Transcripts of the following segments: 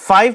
5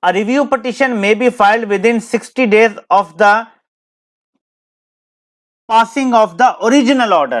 a review petition may be filed within 60 days of the passing of the original order,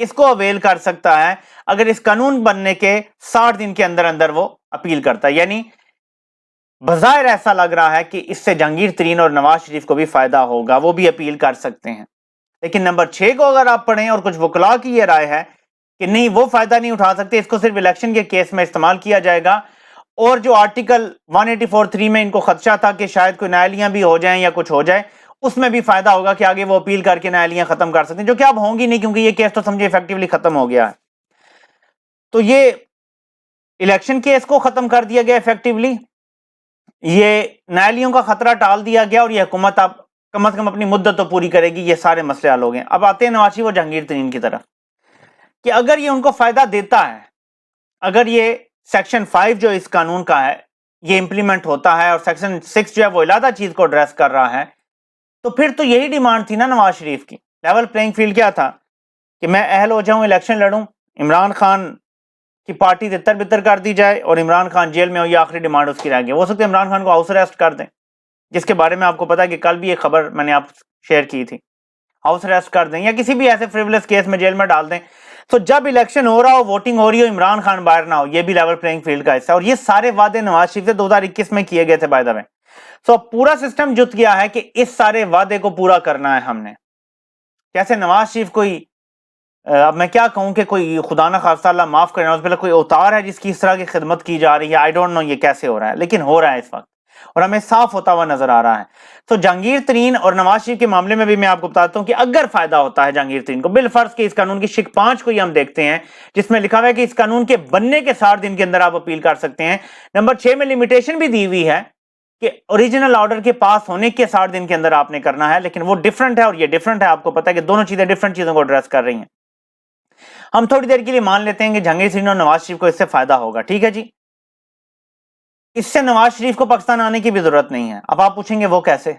اس کو oil کر سکتا ہے اگر اس قانون بننے کے 60 دن کے اندر اندر وہ اپیل کرتا ہے. یعنی بظاہر ایسا لگ رہا ہے کہ اس سے جہانگیر ترین اور نواز شریف کو بھی فائدہ ہوگا, وہ بھی اپیل کر سکتے ہیں. لیکن نمبر 6 کو اگر آپ پڑھیں اور کچھ وکلاء کی یہ رائے ہے کہ نہیں, وہ فائدہ نہیں اٹھا سکتے, اس کو صرف الیکشن کے کیس میں استعمال کیا جائے گا. اور جو آرٹیکل 184(3) میں ان کو خدشہ تھا کہ شاید کوئی نائلیاں بھی ہو جائیں یا کچھ ہو جائے, اس میں بھی فائدہ ہوگا کہ آگے وہ اپیل کر کے نائلیاں ختم کر سکتے ہیں, جو کہ اب ہوں گی نہیں کیونکہ یہ کیس تو سمجھے ایفیکٹیولی ختم ہو گیا ہے. تو یہ الیکشن کیس کو ختم کر دیا گیا ایفیکٹیولی, یہ نائلیوں کا خطرہ ٹال دیا گیا, اور یہ حکومت اب کم از کم اپنی مدت تو پوری کرے گی, یہ سارے مسئلے حل ہو گئے. اب آتے ہیں نواز شریف اور جہانگیر ترین کی طرف کہ اگر یہ ان کو فائدہ دیتا ہے, اگر یہ سیکشن 5 جو اس قانون کا ہے یہ امپلیمنٹ ہوتا ہے اور سیکشن 6 جو ہے وہ علیحدہ چیز کو ایڈریس کر رہا ہے, تو پھر تو یہی ڈیمانڈ تھی نا نواز شریف کی. لیول پلینگ فیلڈ کیا تھا کہ میں اہل ہو جاؤں, الیکشن لڑوں, عمران خان کی پارٹی تتر بتر کر دی جائے اور عمران خان جیل میں ہو, یہ آخری ڈیمانڈ اس کی رہ گئی. ہو سکتا ہے عمران خان کو ہاؤس اریسٹ کر دیں, جس کے بارے میں آپ کو پتا ہے کہ کل بھی ایک خبر میں نے آپ شیئر کی تھی, ہاؤس اریسٹ کر دیں یا کسی بھی ایسے فریولس کیس میں جیل میں ڈال دیں. تو جب الیکشن ہو رہا ہو, ووٹنگ ہو رہی ہو, عمران خان باہر نہ ہو, یہ بھی لیول پلینگ فیلڈ کا حصہ ہے. اور یہ سارے وعدے نواز شریف سے 2021 میں کیے گئے تھے بائی دا وے. سو پورا سسٹم جت گیا ہے کہ اس سارے وعدے کو پورا کرنا ہے ہم نے. جیسے نواز شریف کوئی اب میں کیا کہوں کہ کوئی خدا نہ خواستہ اللہ معاف کرے, اس پہ کوئی اوتار ہے جس کی اس طرح کی خدمت کی جا رہی ہے. آئی ڈونٹ نو یہ کیسے ہو رہا ہے, لیکن ہو رہا ہے اس وقت اور ہمیں صاف ہوتا ہوا نظر آ رہا ہے. تو جہانگیر ترین اور نواز شریف کے معاملے میں بھی میں آپ کو بتاتا ہوں کہ اگر فائدہ ہوتا ہے جہانگیر ترین کو, بالفرض کہ اس قانون کی شک 5 کو ہی ہم دیکھتے ہیں جس میں لکھا ہوا ہے کہ اس قانون کے بننے کے 60 دن کے اندر آپ اپیل کر سکتے ہیں. نمبر 6 میں لمیٹیشن بھی دی ہوئی ہے کہ اوریجنل آرڈر کے پاس ہونے کے 60 دن کے اندر آپ نے کرنا ہے, لیکن وہ ڈیفرنٹ ہے اور یہ ڈیفرنٹ ہے. آپ کو پتا ہے کہ دونوں چیزیں ڈیفرنٹ چیزوں کو ایڈریس کر رہی ہیں. ہم تھوڑی دیر کے لیے مان لیتے ہیں کہ جہانگیر ترین اور نواز شریف کو اس سے فائدہ ہوگا, ٹھیک ہے جی. اس سے نواز شریف کو پاکستان آنے کی بھی ضرورت نہیں ہے. اب آپ پوچھیں گے وہ کیسے,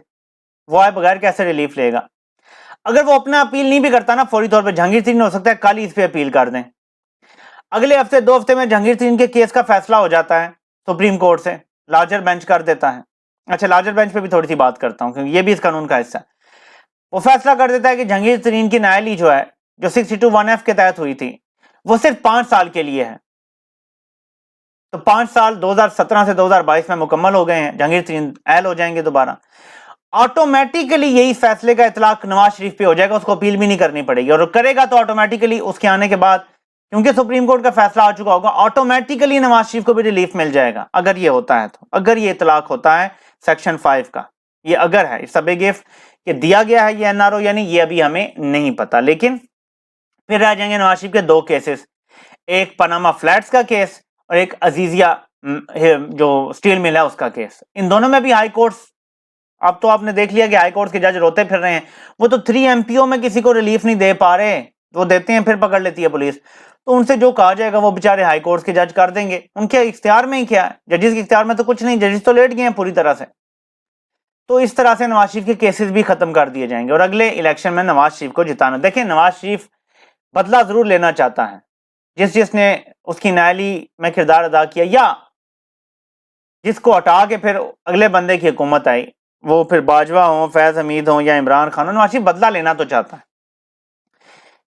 وہ آئے بغیر کیسے ریلیف لے گا؟ اگر وہ اپنا اپیل نہیں بھی کرتا نا فوری طور پہ, جہانگیر ترین ہو سکتا ہے کل ہی اس پہ اپیل کر دیں, اگلے ہفتے 2 ہفتے میں جہانگیر ترین کے کیس کا فیصلہ ہو جاتا ہے سپریم کورٹ سے, لارجر بینچ کر دیتا ہے. اچھا, لارجر بینچ پہ بھی تھوڑی سی بات کرتا ہوں کیونکہ یہ بھی اس قانون کا حصہ ہے. وہ فیصلہ کر دیتا ہے کہ جہانگیر ترین کی نائلی جو ہے جو 621F کے تحت ہوئی تھی وہ صرف 5 سال کے لیے ہے. تو 5 سال 2017 سے 2022 میں مکمل ہو گئے ہیں, جہانگیر ترین اہل ہو جائیں گے دوبارہ. آٹومیٹیکلی یہی فیصلے کا اطلاق نواز شریف پہ ہو جائے گا, اس کو اپیل بھی نہیں کرنی پڑے گی, اور کرے گا تو آٹومیٹیکلی اس کے آنے کے بعد کیونکہ سپریم کورٹ کا فیصلہ آ چکا ہوگا, آٹومیٹیکلی نواز شریف کو بھی ریلیف مل جائے گا اگر یہ ہوتا ہے تو, اگر یہ اطلاق ہوتا ہے سیکشن 5 کا. یہ اگر ہے, اٹس اے بگ اف کہ دیا گیا ہے یہ NRO یا نہیں, یہ ابھی ہمیں نہیں پتا. لیکن پھر رہ جائیں گے نواز شریف کے 2 کیسز, ایک پاناما فلیٹس کا کیس اور ایک عزیزیہ جو سٹیل مل ہے اس کا کیس. ان دونوں میں بھی ہائی کورٹس, اب تو آپ نے دیکھ لیا کہ ہائی کورٹس کے جج روتے پھر رہے ہیں. وہ تو 3 MPO میں کسی کو ریلیف نہیں دے پا رہے, وہ دیتے ہیں پھر پکڑ لیتی ہے پولیس. تو ان سے جو کہا جائے گا وہ بیچارے ہائی کورٹس کے جج کر دیں گے, ان کے اختیار میں ہی کیا ہے, ججز کے اختیار میں تو کچھ نہیں, ججز تو لیٹ گئے ہیں پوری طرح سے. تو اس طرح سے نواز شریف کے کیسز بھی ختم کر دیے جائیں گے اور اگلے الیکشن میں نواز شریف کو جتانا. دیکھیں نواز شریف بدلہ ضرور لینا چاہتا ہے, جس نے اس کی نائلی میں کردار ادا کیا یا جس کو ہٹا کے پھر اگلے بندے کی حکومت آئی, وہ پھر باجوہ ہوں, فیض حمید ہوں یا عمران خان ہوں, نواز شریف بدلہ لینا تو چاہتا ہے.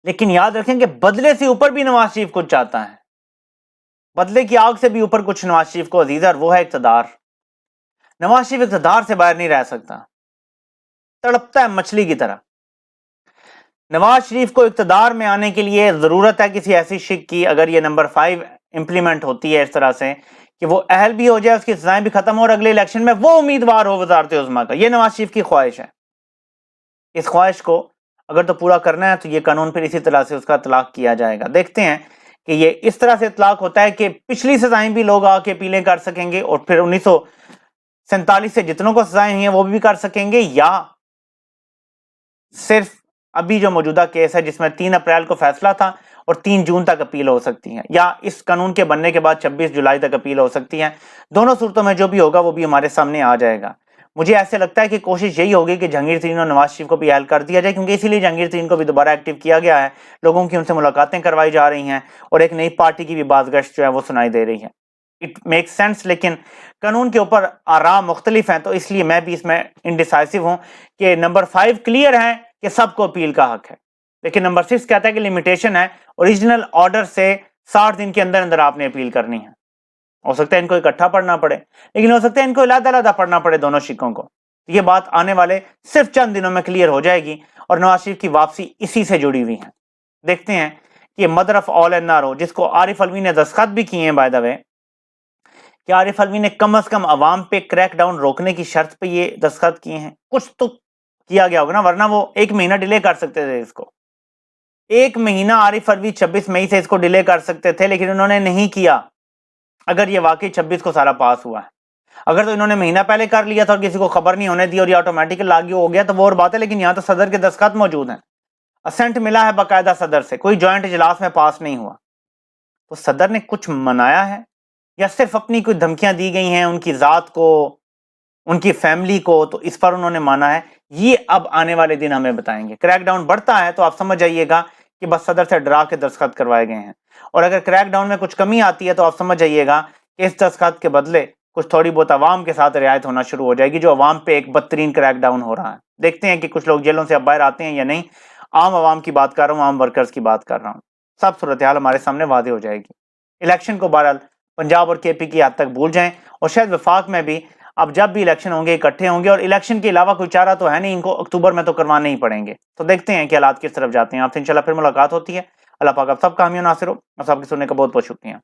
لیکن یاد رکھیں کہ بدلے سے اوپر بھی نواز شریف کچھ چاہتا ہے, بدلے کی آگ سے بھی اوپر کچھ نواز شریف کو عزیز ہے, اور وہ ہے اقتدار. نواز شریف اقتدار سے باہر نہیں رہ سکتا, تڑپتا ہے مچھلی کی طرح. نواز شریف کو اقتدار میں آنے کے لیے ضرورت ہے کسی ایسی شک کی, اگر یہ نمبر 5 امپلیمنٹ ہوتی ہے اس طرح سے کہ وہ اہل بھی ہو جائے, اس کی سزائیں بھی ختم ہو اور اگلے الیکشن میں وہ امیدوار ہو وزارت عظمیٰ کا. یہ نواز شریف کی خواہش ہے. اس خواہش کو اگر تو پورا کرنا ہے تو یہ قانون پھر اسی طرح سے اس کا اطلاق کیا جائے گا. دیکھتے ہیں کہ یہ اس طرح سے اطلاق ہوتا ہے کہ پچھلی سزائیں بھی لوگ آ کے اپیلیں کر سکیں گے, اور پھر 1947 سے جتنوں کو سزائیں ہوئی ہیں وہ بھی کر سکیں گے, یا صرف ابھی جو موجودہ کیس ہے جس میں 3 اپریل کو فیصلہ تھا اور 3 جون تک اپیل ہو سکتی ہے, یا اس قانون کے بننے کے بعد 26 جولائی تک اپیل ہو سکتی ہے. دونوں صورتوں میں جو بھی ہوگا وہ بھی ہمارے سامنے آ جائے گا. مجھے ایسے لگتا ہے کہ کوشش یہی ہوگی کہ جہانگیر ترین اور نواز شریف کو بھی اہل کر دیا جائے, کیونکہ اسی لیے جہانگیر ترین کو بھی دوبارہ ایکٹیو کیا گیا ہے, لوگوں کی ان سے ملاقاتیں کروائی جا رہی ہیں اور ایک نئی پارٹی کی بھی بازگشت جو ہے وہ سنائی دے رہی ہے. اٹ میک سینس, لیکن قانون کے اوپر آراء مختلف ہیں, تو اس لیے میں بھی اس میں انڈیسائسو ہوں کہ نمبر 5 کلیئر ہے کہ سب کو اپیل کا حق ہے. لیکن نمبر 6 کہتا ہے کہ لمیٹیشن ہے، اوریجنل آرڈر سے 60 دن کے اندر اندر آپ نے اپیل کرنی ہے. ہو سکتا ہے ان کو اکٹھا پڑھنا پڑے، لیکن ہو سکتا ہے ان کو علیحدہ علیحدہ پڑھنا پڑے دونوں شکوں کو. یہ بات آنے والے صرف چند دنوں میں کلیئر ہو جائے گی، اور نواز شریف کی واپسی اسی سے جڑی ہوئی ہے. دیکھتے ہیں کہ mother of all N R O, جس کو عارف علوی نے دستخط بھی کیے ہیں بائی دا وے، کہ عارف علوی نے کم از کم عوام پہ کریک ڈاؤن روکنے کی شرط پہ یہ دستخط کیے ہیں. کچھ تو کیا گیا ہوگا نا، ورنہ وہ 1 مہینہ ڈیلے کر سکتے تھے اس کو. 1 مہینہ عارف علوی 26 مئی سے اس کو ڈیلے کر سکتے تھے، لیکن انہوں نے نہیں کیا. اگر یہ واقعی 26 کو سارا پاس ہوا ہے، اگر تو انہوں نے مہینہ پہلے کر لیا تھا اور کسی کو خبر نہیں ہونے دی اور یہ آٹومیٹیکل لاگو ہو گیا تو وہ اور بات ہے. لیکن یہاں تو صدر کے دستخط موجود ہیں، اسنٹ ملا ہے باقاعدہ صدر سے، کوئی جوائنٹ اجلاس میں پاس نہیں ہوا. تو صدر نے کچھ منایا ہے یا صرف اپنی کوئی دھمکیاں دی گئی ہیں ان کی ذات کو، ان کی فیملی کو، تو اس پر انہوں نے مانا ہے؟ یہ اب آنے والے دن ہمیں بتائیں گے. کریک ڈاؤن بڑھتا ہے تو آپ سمجھ جائیے گا کہ بس صدر سے ڈرا کے دستخط کروائے گئے ہیں، اور اگر کریک ڈاؤن میں کچھ کمی آتی ہے تو آپ سمجھ جائیے گا کہ اس دستخط کے بدلے کچھ تھوڑی بہت عوام کے ساتھ رعایت ہونا شروع ہو جائے گی، جو عوام پہ ایک بدترین کریک ڈاؤن ہو رہا ہے. دیکھتے ہیں کہ کچھ لوگ جیلوں سے اب باہر آتے ہیں یا نہیں. عام عوام کی بات کر رہا ہوں، عام ورکرز کی بات کر رہا ہوں. سب صورتحال ہمارے سامنے واضح ہو جائے گی. الیکشن کو بہرحال پنجاب اور کے پی کی حد تک بھول جائیں، اور شاید وفاق میں بھی اب جب بھی الیکشن ہوں گے اکٹھے ہوں گے، اور الیکشن کے علاوہ کوئی چارہ تو ہے نہیں، ان کو اکتوبر میں تو کروانے ہی پڑیں گے. تو دیکھتے ہیں کہ حالات کس طرف جاتے ہیں. آپ سے انشاءاللہ پھر ملاقات ہوتی ہے. اللہ پاک آپ سب کا حامی و ناصر ہو، اور سب کے سننے کا بہت بہت شکریہ.